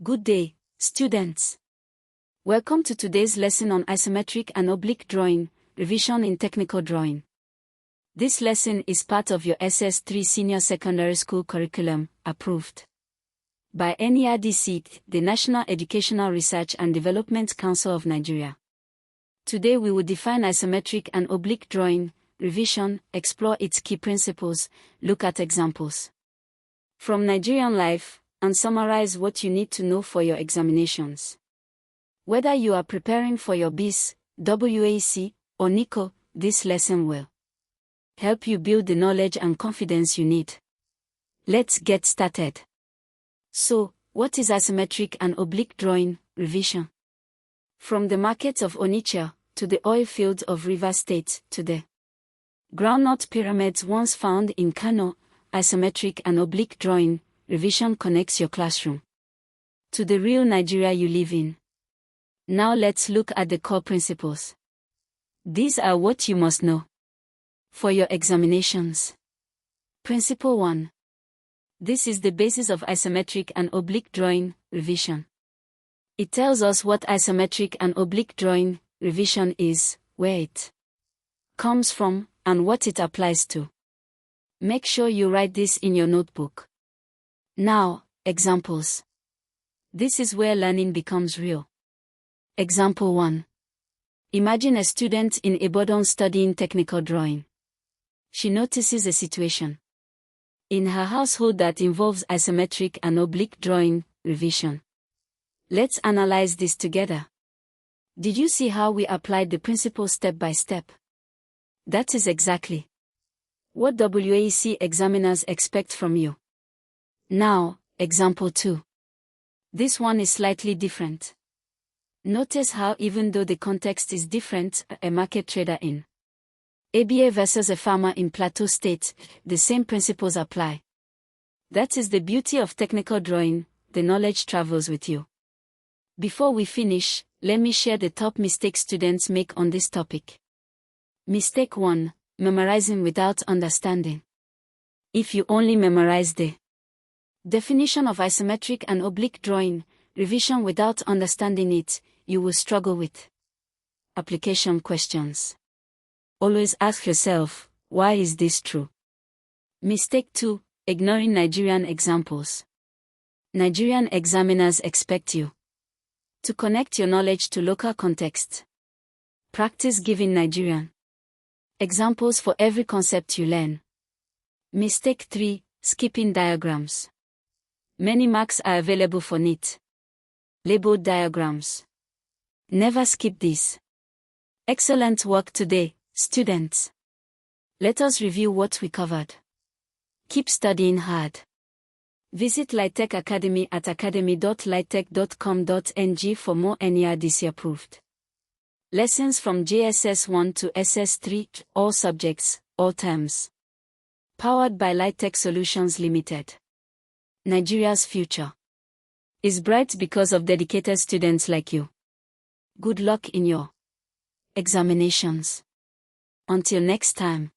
Good day, students. Welcome to today's lesson on Isometric and Oblique Drawing, Revision in Technical Drawing. This lesson is part of your SS3 Senior Secondary School Curriculum, approved by NERDC, the National Educational Research and Development Council of Nigeria. Today we will define isometric and oblique drawing, revision, explore its key principles, look at examples from Nigerian life, and summarize what you need to know for your examinations. Whether you are preparing for your BECE, WAEC, or NECO, this lesson will help you build the knowledge and confidence you need. Let's get started. So, what is isometric and oblique drawing, revision? From the market of Onitsha, to the oil fields of Rivers State, to the groundnut pyramids once found in Kano, isometric and oblique drawing, revision connects your classroom to the real Nigeria you live in. Now let's look at the core principles. These are what you must know for your examinations. Principle 1. This is the basis of isometric and oblique drawing, revision. It tells us what isometric and oblique drawing, revision is, where it comes from, and what it applies to. Make sure you write this in your notebook. Now, examples. This is where learning becomes real. Example 1. Imagine a student in Ibadan studying technical drawing. She notices a situation in her household that involves isometric and oblique drawing, revision. Let's analyze this together. Did you see how we applied the principle step by step? That is exactly what WAEC examiners expect from you. Now, example 2. This one is slightly different. Notice how even though the context is different, a market trader in ABA versus a farmer in Plateau State, the same principles apply. That is the beauty of technical drawing, the knowledge travels with you. Before we finish, let me share the top mistakes students make on this topic. Mistake 1. Memorizing without understanding. If you only memorize the definition of isometric and oblique drawing, revision without understanding it, you will struggle with application questions. Always ask yourself, why is this true? Mistake 2. Ignoring Nigerian examples. Nigerian examiners expect you to connect your knowledge to local context. Practice giving Nigerian examples for every concept you learn. Mistake 3. Skipping diagrams. Many marks are available for neat labeled diagrams. Never skip this. Excellent work today, students. Let us review what we covered. Keep studying hard. Visit Litech Academy at academy.litech.com.ng for more NERDC-approved lessons from JSS 1 to SS3, all subjects, all terms. Powered by Litech Solutions Limited. Nigeria's future is bright because of dedicated students like you. Good luck in your examinations. Until next time.